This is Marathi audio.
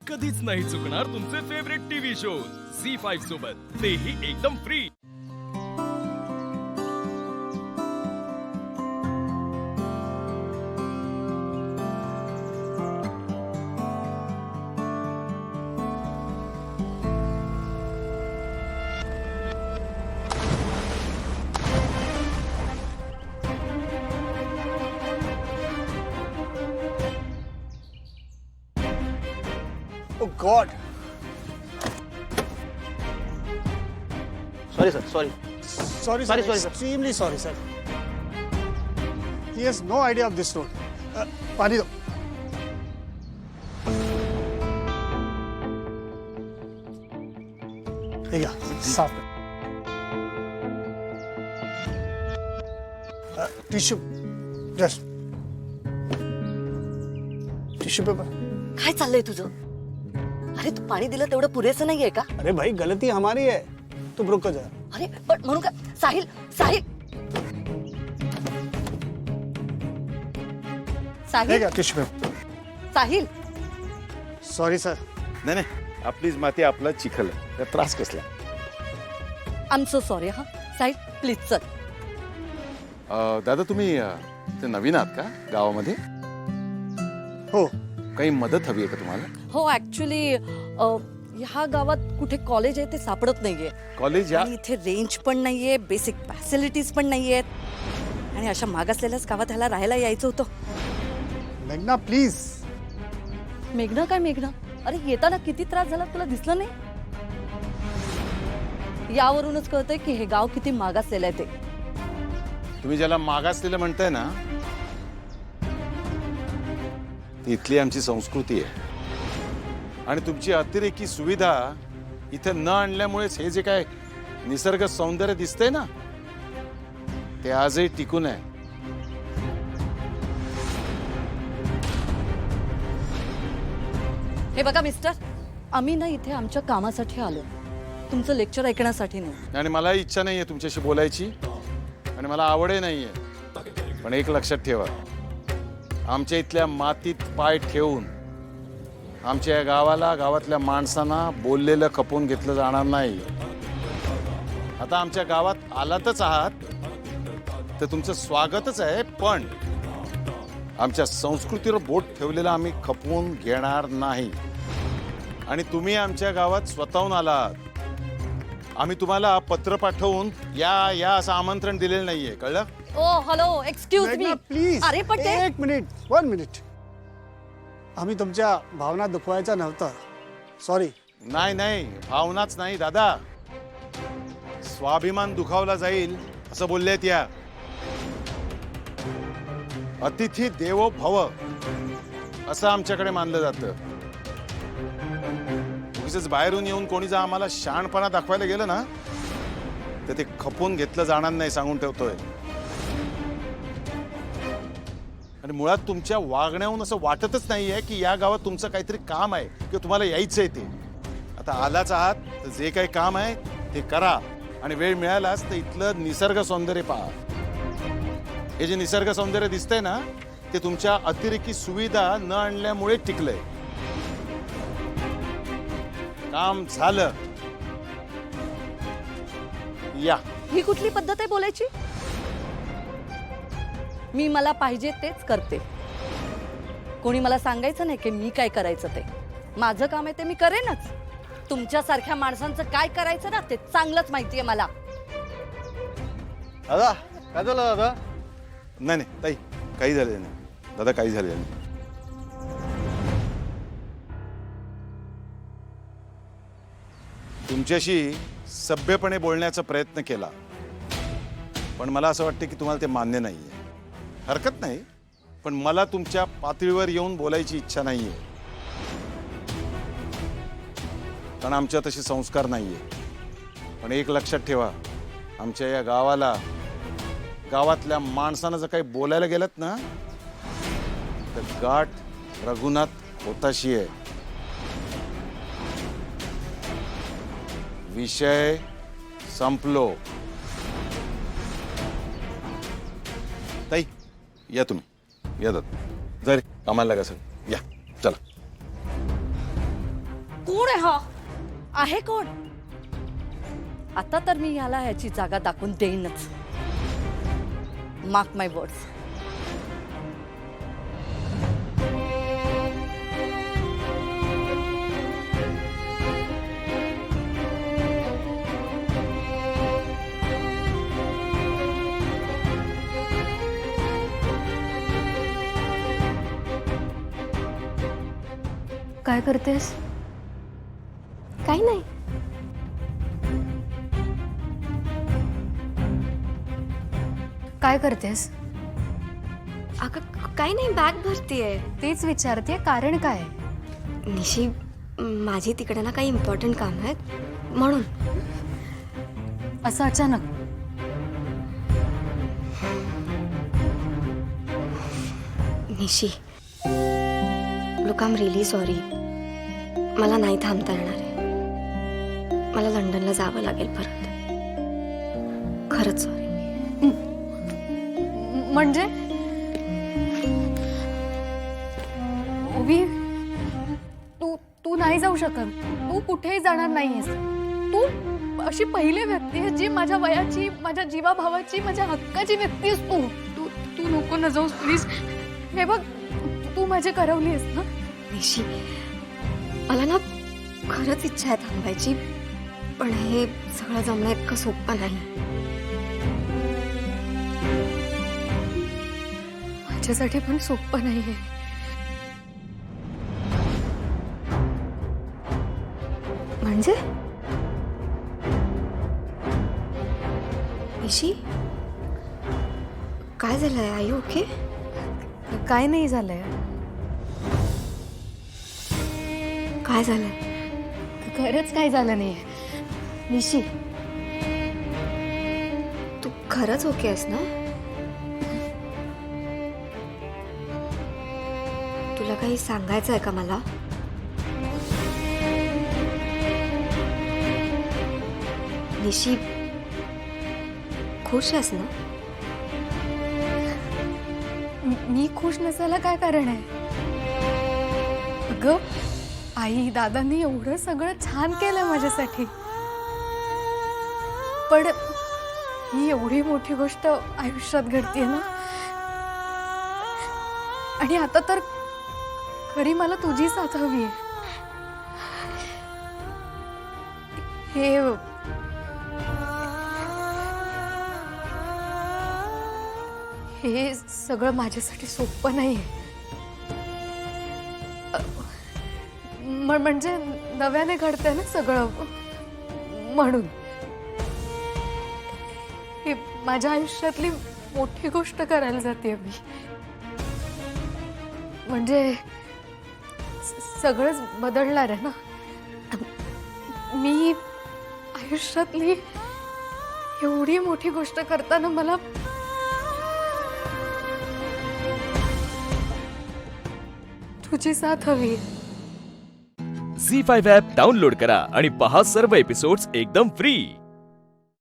कधीच नाही चुकणार तुमचे फेवरेट टीव्ही शोज झी5 सोबत, तेही एकदम free. Oh God! Sorry, sir. Sorry. Sorry, Sorry, sir. sorry, sir. Extremely sorry, sir. He has no idea of this road. पानी दो. ये क्या? साफ कर. टिश्यू. Just. Tissue paper. काय चाललंय तुझं? अरे तू पाणी दिलं तेवढं पुरेसं नाहीये का? अरे भाई गलती हमारी है. तुम रुको जरा. अरे पण म्हणून का? साहिल साहिल ये साहिल क्या? Tissue paper. Sahil Sorry, sir. नाही नाही, आपलीच माती आपला चिखल आहे. त्यात त्रास कसला? आय एम सो सॉरी हा. साहिल प्लीज चल. दादा तुम्ही ते नवीन आहात का गावामध्ये? हो. काही मदत हवी आहे का तुम्हाला? हो ऍक्च्युली ह्या गावात कुठे कॉलेज आहे ते सापडत नाहीये कॉलेज या आणि इथे रेंज पण नाहीये, बेसिक फॅसिलिटीज पण नाहीयेत आणि अशा मागासलेल्याच गावात ह्याला राहायला यायचं होतं. मेघना प्लीज. मेघना काय मेघना? अरे येताना किती त्रास झाला तुला दिसलं नाही? यावरूनच कळतंय की हे गाव किती मागासलेलं आहे ते. तुम्ही ज्याला मागासलेलं म्हणताय ना, ती इथली आमची संस्कृती आहे आणि तुमची अतिरेकी सुविधा इथे न आणल्यामुळेच हे जे काय निसर्ग सौंदर्य दिसतंय ना, ते आजही टिकून आहे. हे बघा मिस्टर, आम्ही ना इथे आमच्या कामासाठी आलो, तुमचं लेक्चर ऐकण्यासाठी नाही. आणि मला इच्छा नाहीये तुमच्याशी बोलायची आणि मला आवडही नाहीये. पण एक लक्षात ठेवा, आमच्या इथल्या मातीत पाय ठेवून आमच्या या गावाला, गावातल्या माणसांना बोललेलं खपवून घेतलं जाणार नाही. आता आमच्या गावात आलातच आहात तर तुमचं स्वागतच आहे, पण आमच्या संस्कृतीवर बोट ठेवलेलं आम्ही खपवून घेणार नाही. आणि तुम्ही आमच्या गावात स्वतःहून आलात. आम्ही तुम्हाला पत्र पाठवून या या असं आमंत्रण दिलेलं नाहीये, कळलं? ओ हॅलो एक्सक्यूज मी. मेघना प्लीज. अरे पण ते एक मिनिट. 1 मिनिट. आम्ही तुमच्या भावना दुखवायचा नव्हता. सॉरी. नाही नाही, भावनाच नाही दादा, स्वाभिमान दुखावला जाईल असं बोललेत या. अतिथी देवो भव असं आमच्याकडे मानलं जातं. उगीचच बाहेरून येऊन कोणी जर आम्हाला शहाणपणा दाखवायला गेलं ना, तर ते खपून घेतलं जाणार नाही, सांगून ठेवतोय. आणि मुळात तुमच्या वागण्याहून असं वाटतच नाहीये की या गावात तुमचं काहीतरी काम आहे किंवा तुम्हाला यायचंय ते. आता आलाच आहात तर जे काही काम आहे ते करा आणि वेळ मिळालाच तर इथलं निसर्ग सौंदर्य पहा. हे जे निसर्ग सौंदर्य दिसतंय ना, ते तुमच्या अतिरेकी सुविधा न आणल्यामुळे टिकलंय. काम झालं. या. ही कुठली पद्धत आहे बोलायची? मी मला पाहिजे तेच करते. कोणी मला सांगायचं नाही की मी काय करायचं ते. माझं काम आहे ते मी करेनच. तुमच्यासारख्या माणसांचं काय करायचं ना ते चांगलंच माहितीये मला. दादा काय झालं दादा? नाही नाही ताई, काही झालेलं नाही दादा, काही झालेलं नाही. तुमच्याशी सभ्यपणे बोलण्याचा प्रयत्न केला, पण मला असं वाटतं की तुम्हाला ते मान्य नाहीये. हरकत नाही, पण मला तुमच्या पातळीवर येऊन बोलायची इच्छा नाहीये, कारण आमच्या तसे संस्कार नाहीये. पण एक लक्षात ठेवा, आमच्या या गावाला, गावातल्या माणसानं जर काही बोलायला गेलं ना, तर गाठ रघुनाथ होताशी आहे. विषय संपलो. ताई या, तुम्ही या दादा, जर कामाला लागा सर, या चला. कोण आहे हा? आहे कोण? आता तर मी ह्याला ह्याची जागा दाखवून देईनच. मार्क माय वर्ड्स. काय करतेस? काही नाही. काय करतेस? अगं काही नाही, बॅग भरतीये. तेच विचारते, कारण काय? निशी, माझी तिकडे ना काही इम्पॉर्टंट काम आहेत म्हणून. असं अचानक? निशी, look, I am really sorry. मला नाही थांबता येणार आहे. मला लंडनला जावं लागेल परत. खरंच सॉरी. म्हणजे ओवी, तू नाही जाऊ शकत. तू कुठेही जाणार नाहीयेस. तू अशी पहिली व्यक्ती आहे जी माझ्या वयाची, माझ्या जीवाभावाची, माझ्या हक्काची व्यक्ती आहेस. तू नको ना जाऊस प्लीज. हे बघ, तू माझी करवली आहेस ना. निशी, मला ना खरंच इच्छा आहे थांबायची, पण हे सगळं जमणं इतकं सोपं नाही. माझ्यासाठी पण सोपं नाहीये. म्हणजे निशी, काय झालंय? I you okay? काय नाही झालंय. काय झालंय? खरंच काय झालं नाहीये. निशी, तू खरंच ओके आहेस ना? तुला काही सांगायचं आहे का मला? निशी, खुश आहेस ना? मी खुश नसायला काय कारण आहे? अगं, आई दादांनी एवढं सगळं छान केलंय माझ्यासाठी, पण ही एवढी मोठी गोष्ट आयुष्यात घडतेय ना. आणि आता तर खरी मला तुझी साथ हवी आहे. हे सगळं माझ्यासाठी सोपं नाहीये. म्हणजे नव्याने घडतंय ना सगळं, म्हणून. ही माझ्या आयुष्यातली मोठी गोष्ट करायला जाते मी. म्हणजे सगळंच बदलणार आहे ना. मी आयुष्यातली एवढी मोठी गोष्ट करताना मला तुझी साथ हवी. झी5 ॲप डाउनलोड करा आणि पहा सर्व एपिसोड्स एकदम फ्री.